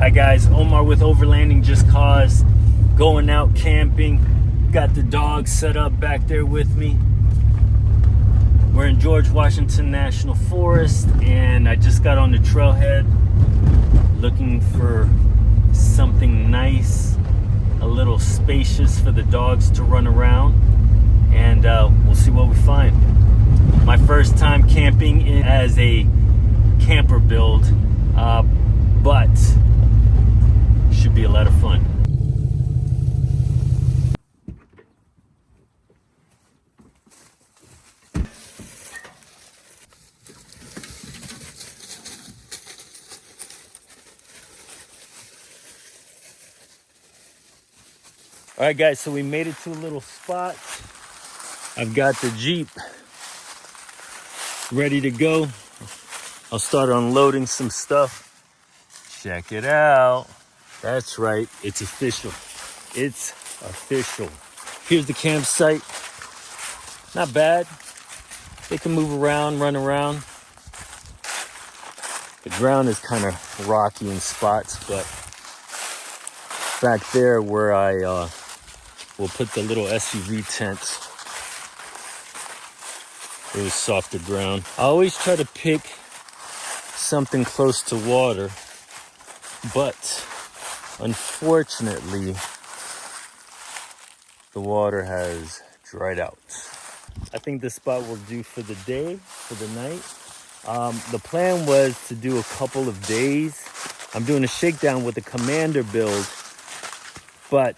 Hi guys, Omar with Overlanding Just Cause, going out camping. Got the dog set up back there with me. We're in George Washington National Forest, and I just got on the trailhead looking for something nice, a little spacious for the dogs to run around, and we'll see what we find. My first time camping as a camper build, but should be a lot of fun. All right, guys, so we made it to a little spot. I've got the Jeep ready to go. I'll start unloading some stuff. Check it out. That's right, it's official. It's official. Here's the campsite. Not bad. They can move around, run around. The ground is kind of rocky in spots, but back there where I will put the little SUV tent, it was softer ground. I always try to pick something close to water, but unfortunately the water has dried out. I think this spot will do for the day, for the night. The plan was to do a couple of days. I'm doing a shakedown with the commander build, but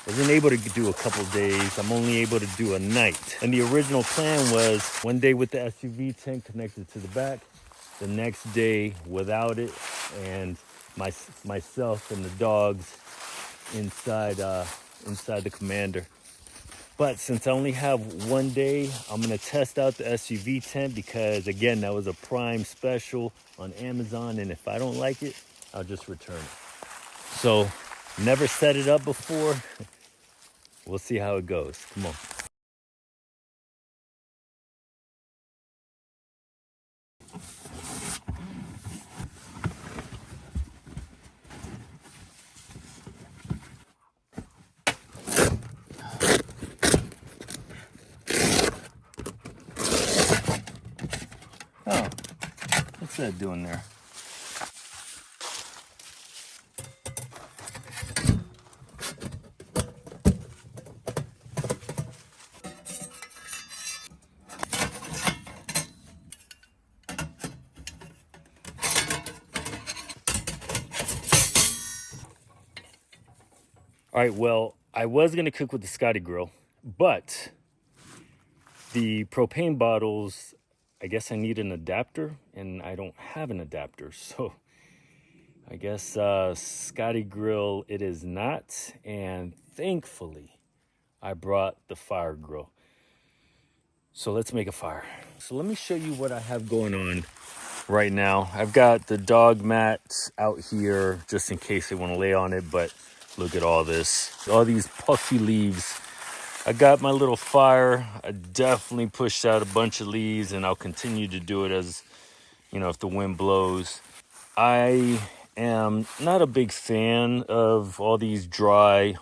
wasn't able to do a couple days. I'm only able to do a night. And the original plan was one day with the SUV tent connected to the back, the next day without it, and myself and the dogs inside the commander. But since I only have one day, I'm gonna test out the SUV tent because, again, that was a Prime special on Amazon, and if I don't like it, I'll just return it. So, never set it up before. We'll see how it goes. Come on. Oh, what's that doing there? All right, well, I was gonna cook with the Scotty grill, but the propane bottles, I guess I need an adapter, and I don't have an adapter, so I guess Scotty grill it is not. And thankfully, I brought the fire grill. So let's make a fire. So let me show you what I have going on right now. I've got the dog mat out here just in case they want to lay on it, but look at all this, all these puffy leaves. I got my little fire. I definitely pushed out a bunch of leaves, and I'll continue to do it as, you know, if the wind blows. I am not a big fan of all this dry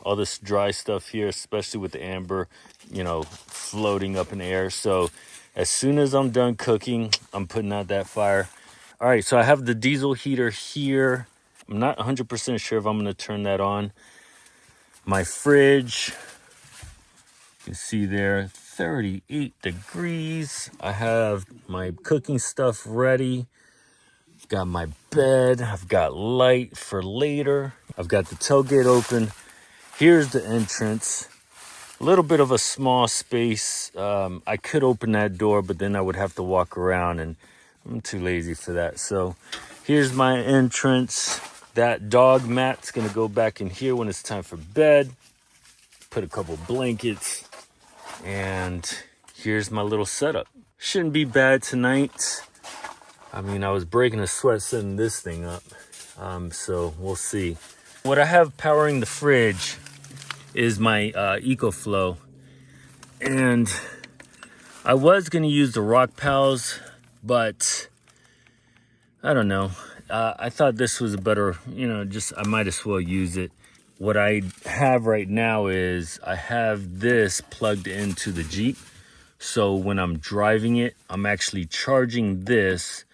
stuff here, especially with the amber, you know, floating up in the air. So as soon as I'm done cooking, I'm putting out that fire. All right, so I have the diesel heater here. I'm not 100% sure if I'm going to turn that on. My fridge, you can see there, 38 degrees. I have my cooking stuff ready. I've got my bed. I've got light for later. I've got the tailgate open. Here's the entrance. A little bit of a small space. I could open that door, but then I would have to walk around, and I'm too lazy for that. So here's my entrance. That dog mat's gonna go back in here when it's time for bed. Put a couple blankets, and here's my little setup. Shouldn't be bad tonight. I mean, I was breaking a sweat setting this thing up, so we'll see. What I have powering the fridge is my EcoFlow, and I was gonna use the Rock Pals, but I don't know. I thought this was a better, you know, just I might as well use it. What I have right now is I have this plugged into the Jeep. So when I'm driving it, I'm actually charging this,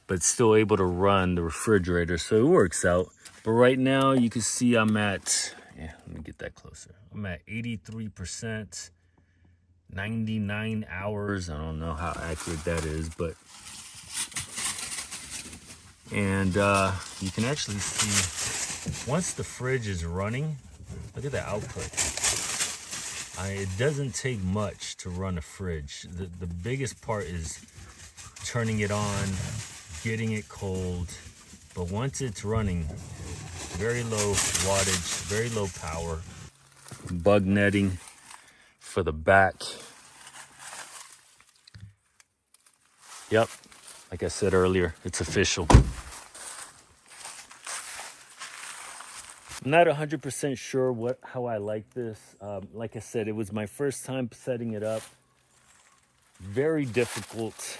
but still able to run the refrigerator. So it works out. But right now you can see I'm at, yeah, let me get that closer. I'm at 83%, 99 hours. I don't know how accurate that is, but, and you can actually see once the fridge is running, look at the output. It doesn't take much to run a fridge. The biggest part is turning it on, getting it cold. But once it's running, very low wattage, very low power. Bug netting for the back. Yep, like I said earlier, it's official. I'm not 100% sure how I like this. Like I said, it was my first time setting it up. Very difficult.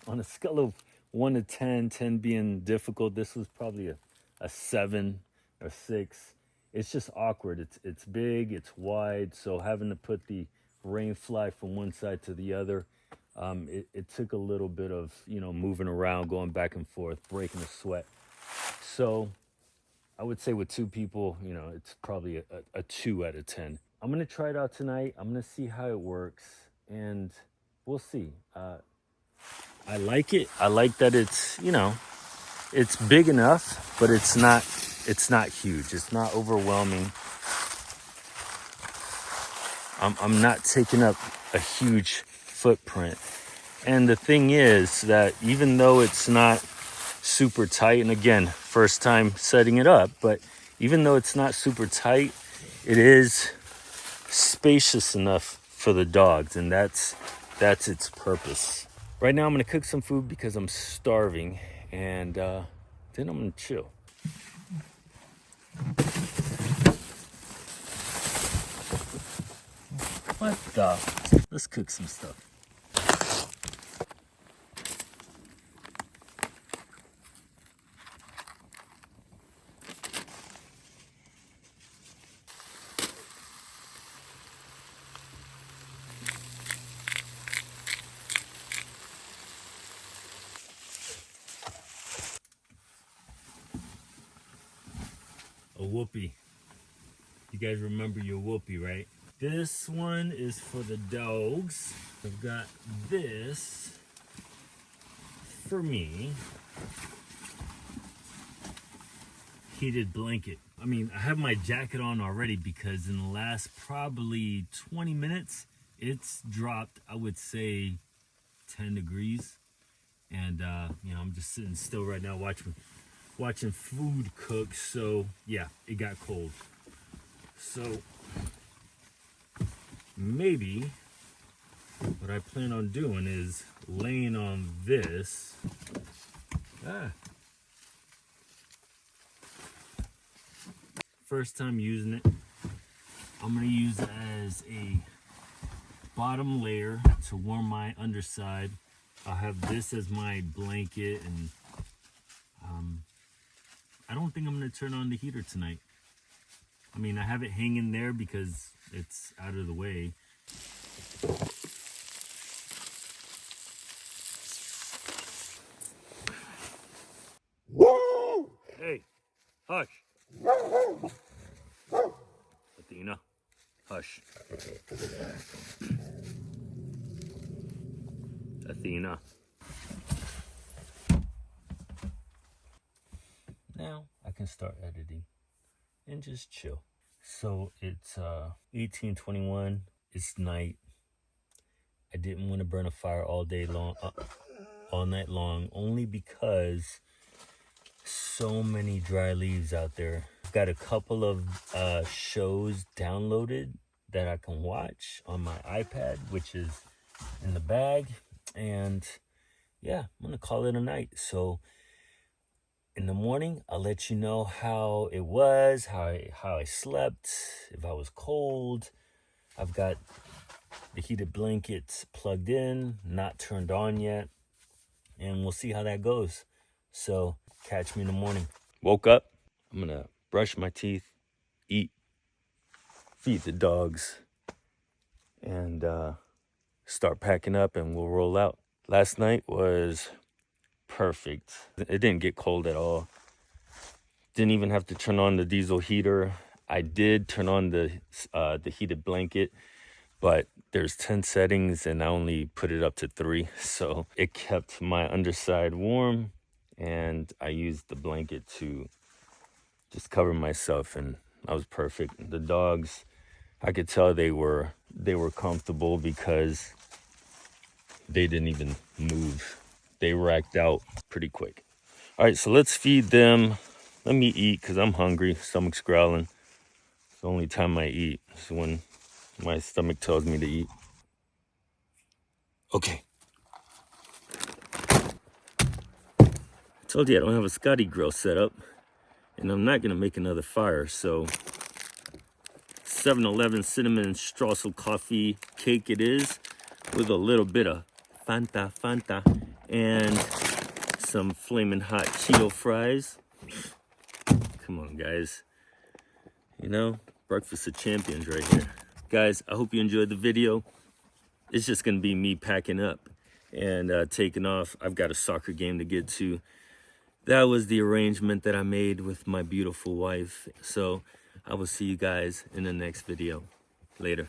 On a scale of 1 to 10, 10 being difficult, this was probably a 7 or 6. It's just awkward. It's big, it's wide, so having to put the rain fly from one side to the other, it took a little bit of, you know, moving around, going back and forth, breaking a sweat. So I would say with 2 people, you know, it's probably a 2 out of 10. I'm gonna try it out tonight. I'm gonna see how it works, and we'll see. I like it. I like that it's, you know, it's big enough, but it's not huge. It's not overwhelming. I'm not taking up a huge footprint. And the thing is that even though it's not super tight, and again, first time setting it up, but even though it's not super tight, it is spacious enough for the dogs, and that's its purpose. Right now I'm gonna cook some food because I'm starving, and then I'm gonna chill. What the? Let's cook some stuff. A whoopee. You guys remember your whoopee, right? This one is for the dogs. I've got this for me. Heated blanket. I mean, I have my jacket on already because in the last probably 20 minutes, it's dropped, I would say, 10 degrees. And, you know, I'm just sitting still right now watching food cook. So, yeah, it got cold. So, maybe what I plan on doing is laying on this. First time using it. I'm gonna use it as a bottom layer to warm my underside. I'll have this as my blanket, and I don't think I'm gonna turn on the heater tonight. I mean, I have it hanging there because it's out of the way. Hey, hush. Athena, hush. Athena. Now I can start editing and just chill. So it's 18:21. It's night. I didn't want to burn a fire all day long, all night long, only because so many dry leaves out there. I've got a couple of shows downloaded that I can watch on my iPad, which is in the bag. And yeah, I'm gonna call it a night. So in the morning, I'll let you know how it was, how I slept, if I was cold. I've got the heated blankets plugged in, not turned on yet, and we'll see how that goes. So Catch me in the morning. Woke up. I'm gonna brush my teeth, eat, feed the dogs, and start packing up, and we'll roll out. Last night was perfect. It didn't get cold at all. Didn't even have to turn on the diesel heater. I did turn on the heated blanket, but there's 10 settings and I only put it up to 3. So it kept my underside warm, and I used the blanket to just cover myself, and I was perfect. The dogs, I could tell they were comfortable because they didn't even move. They racked out pretty quick. All right, so let's feed them. Let me eat because I'm hungry. Stomach's growling. It's the only time I eat is when my stomach tells me to eat. Okay. I told you I don't have a Scotty grill set up, and I'm not gonna make another fire. So 7-Eleven cinnamon streusel coffee cake it is, with a little bit of Fanta, and some flaming hot Cheeto fries. Come on, guys. You know, breakfast of champions right here. Guys, I hope you enjoyed the video. It's just gonna be me packing up and taking off. I've got a soccer game to get to. That was the arrangement that I made with my beautiful wife. So I will see you guys in the next video. Later.